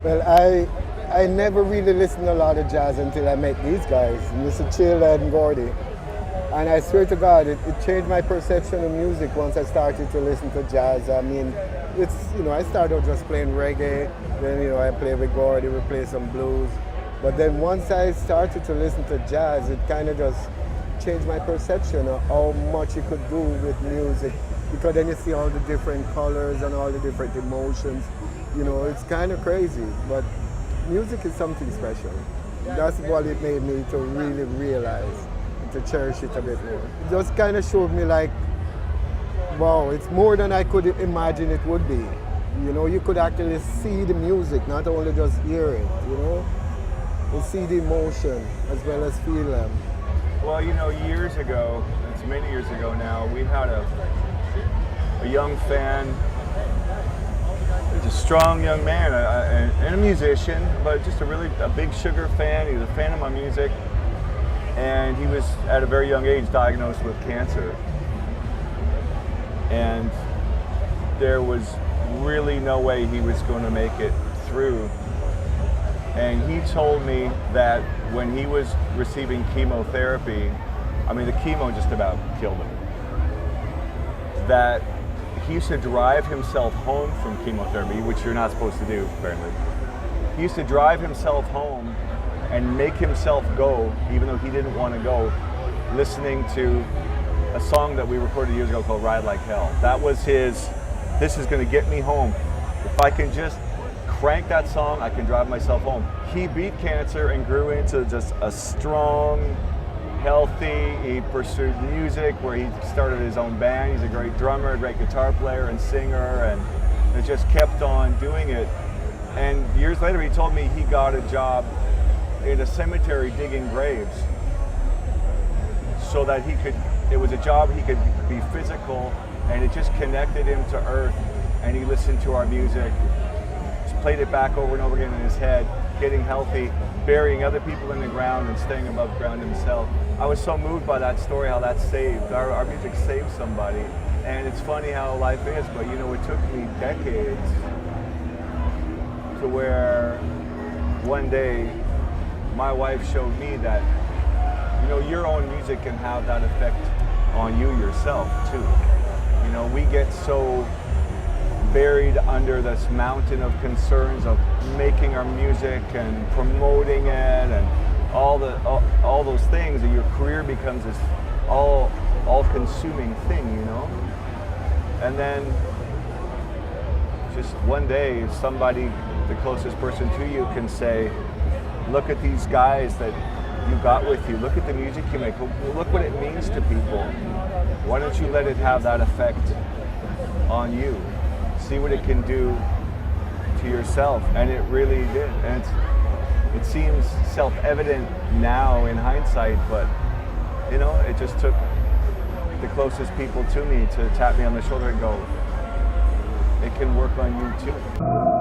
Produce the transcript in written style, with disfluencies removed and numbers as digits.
Well, I never really listened to a lot of jazz until I met these guys, Mr. Chill and Gordy. And I swear to God, it changed my perception of music once I started to listen to jazz. I mean, I started out just playing reggae, then, I played with Gordy, we play some blues. But then once I started to listen to jazz, it kind of just changed my perception of how much you could do with music. Because then you see all the different colors and all the different emotions. It's kind of crazy, but music is something special. That's what it made me to really realize, to cherish it a bit more. It just kind of showed me like, wow, it's more than I could imagine it would be. You could actually see the music, not only just hear it, You see the emotion as well as feel them. Well, years ago, it's many years ago now, we had a young fan. He's a strong young man and a musician, but just a big Sugar fan. He was a fan of my music, and he was at a very young age diagnosed with cancer. And there was really no way he was going to make it through. And he told me that when he was receiving chemotherapy, the chemo just about killed him. That he used to drive himself home from chemotherapy, which you're not supposed to do, apparently. He used to drive himself home and make himself go, even though he didn't want to go, listening to a song that we recorded years ago called Ride Like Hell. That was his, this is going to get me home. If I can just crank that song, I can drive myself home. He beat cancer and grew into just a strong, healthy, he pursued music where he started his own band. He's a great drummer, a great guitar player and singer, and it just kept on doing it. And years later he told me he got a job in a cemetery digging graves so that it was a job he could be physical, and it just connected him to earth, and he listened to our music, just played it back over and over again in his head, getting healthy, burying other people in the ground and staying above ground himself. I was so moved by that story, how that saved, our music saved somebody. And it's funny how life is, but it took me decades to where one day my wife showed me that, your own music can have that effect on you yourself too. We get so buried under this mountain of concerns of making our music and promoting it and all those things, and your career becomes this all-consuming thing, And then just one day, somebody, the closest person to you, can say, "Look at these guys that you got with you. Look at the music you make. Look what it means to people. Why don't you let it have that effect on you? See what it can do to yourself." And it really did. And it seems self-evident now in hindsight, but it just took the closest people to me to tap me on the shoulder and go, "It can work on you too."